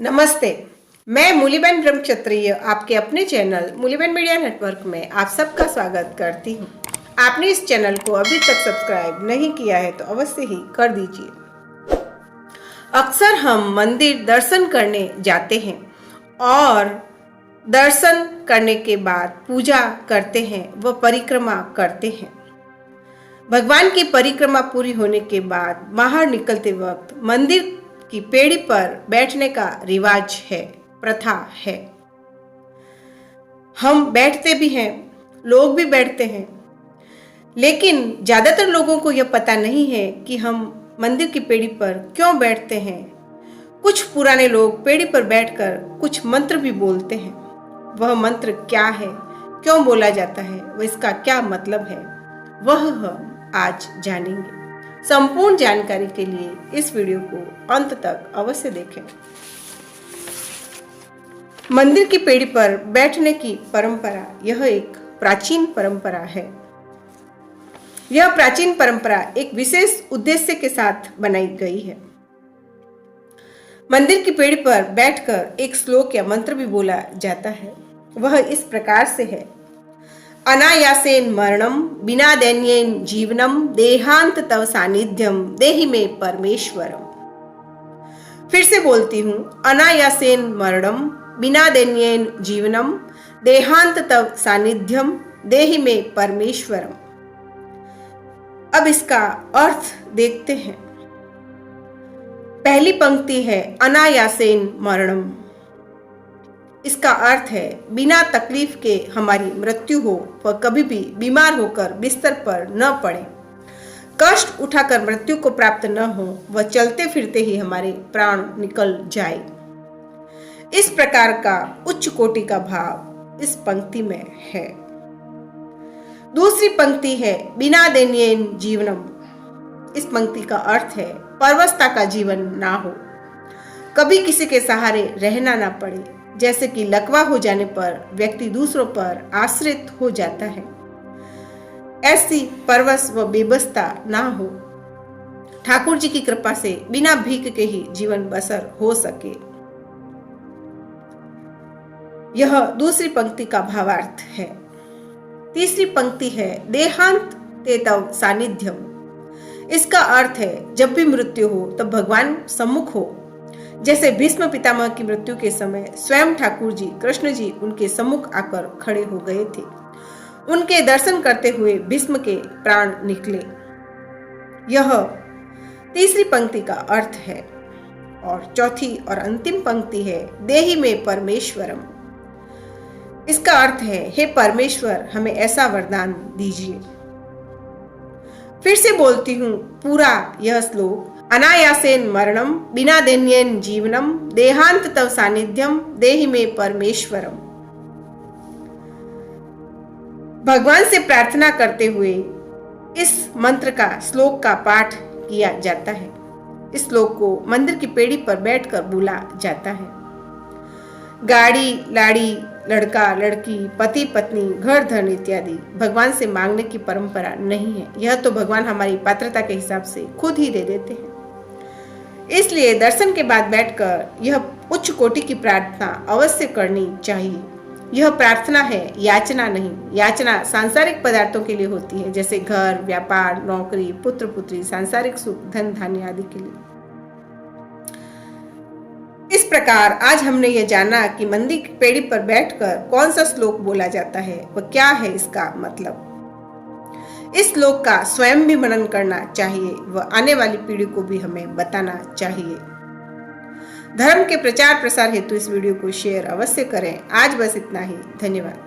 नमस्ते, मैं मूलीबेन ब्रह्मक्षत्रिय आपके अपने चैनल मूलीबेन मीडिया नेटवर्क में आप सबका स्वागत करती हूँ। आपने इस चैनल को अभी तक सब्सक्राइब नहीं किया है तो अवश्य ही कर दीजिए। अक्सर हम मंदिर दर्शन करने जाते हैं और दर्शन करने के बाद पूजा करते हैं व परिक्रमा करते हैं। भगवान की परिक्रमा पूरी होने के बाद बाहर निकलते वक्त मंदिर की पेड़ी पर बैठने का रिवाज है, प्रथा है। हम बैठते भी हैं, लोग भी बैठते हैं, लेकिन ज्यादातर लोगों को यह पता नहीं है कि हम मंदिर की पेड़ी पर क्यों बैठते हैं। कुछ पुराने लोग पेड़ी पर बैठकर कुछ मंत्र भी बोलते हैं। वह मंत्र क्या है, क्यों बोला जाता है, वह इसका क्या मतलब है, वह हम आज जानेंगे। संपूर्ण जानकारी के लिए इस वीडियो को अंत तक अवश्य देखें। मंदिर की पेड़ी पर बैठने की परंपरा यह एक प्राचीन परंपरा है। यह प्राचीन परंपरा एक विशेष उद्देश्य के साथ बनाई गई है। मंदिर की पेड़ी पर बैठकर एक श्लोक या मंत्र भी बोला जाता है। वह इस प्रकार से है: अनायासेन मरणम बिना दैन्येन जीवनम देहांत तव सानिध्यम देहि में परमेश्वरम। फिर से बोलती हूँ, अनायासेन मरणम बिना दैन्येन जीवनम देहांत तव सानिध्यम देहि में परमेश्वरम। अब इसका अर्थ देखते हैं। पहली पंक्ति है अनायासेन मरणम। इसका अर्थ है बिना तकलीफ के हमारी मृत्यु हो, वह कभी भी बीमार होकर बिस्तर पर न पड़े, कष्ट उठाकर मृत्यु को प्राप्त न हो, वह चलते फिरते ही हमारे प्राण निकल जाए। इस प्रकार का उच्च कोटि का भाव इस पंक्ति में है। दूसरी पंक्ति है बिना दैन्येन जीवनम। इस पंक्ति का अर्थ है परवशता का जीवन ना हो, कभी किसी के सहारे रहना ना पड़े। जैसे कि लकवा हो जाने पर व्यक्ति दूसरों पर आश्रित हो जाता है, ऐसी परवश व बेबसता ना हो। ठाकुर जी की कृपा से बिना भीख के ही जीवन बसर हो सके। यह दूसरी पंक्ति का भावार्थ है। तीसरी पंक्ति है देहांत ते तव सानिध्यम। इसका अर्थ है जब भी मृत्यु हो तब भगवान सम्मुख हो। जैसे भीष्म पितामह की मृत्यु के समय स्वयं ठाकुर जी कृष्ण जी उनके सम्मुख आकर खड़े हो गए थे। उनके दर्शन करते हुए भीष्म के प्राण निकले। यह तीसरी पंक्ति का अर्थ है। और चौथी और अंतिम पंक्ति है देहि में परमेश्वरम। इसका अर्थ है हे परमेश्वर, हमें ऐसा वरदान दीजिए। फिर से बोलती हूँ पूरा यह श्लोक। अनायासेन मरणम बिना दैन्येन जीवनम देहांत तव सानिध्यम देहि में परमेश्वरम। भगवान से प्रार्थना करते हुए इस मंत्र का श्लोक का पाठ किया जाता है। इस श्लोक को मंदिर की पेड़ी पर बैठकर बोला जाता है। गाड़ी लाड़ी, लड़का लड़की, पति पत्नी, घर धन इत्यादि भगवान से मांगने की परंपरा नहीं है। यह तो भगवान हमारी पात्रता के हिसाब से खुद ही दे देते हैं। इसलिए दर्शन के बाद बैठकर यह उच्च कोटि की प्रार्थना अवश्य करनी चाहिए। यह प्रार्थना है, याचना नहीं। याचना सांसारिक पदार्थों के लिए होती है, जैसे घर, व्यापार, नौकरी, पुत्र पुत्री, सांसारिक सुख, धन धान्य आदि के लिए। इस प्रकार आज हमने यह जाना कि मंदिर की पेड़ी पर बैठकर कौन सा श्लोक बोला जाता है, वह क्या है, इसका मतलब। इस श्लोक का स्वयं भी मनन करना चाहिए व आने वाली पीढ़ी को भी हमें बताना चाहिए। धर्म के प्रचार प्रसार हेतु इस वीडियो को शेयर अवश्य करें। आज बस इतना ही। धन्यवाद।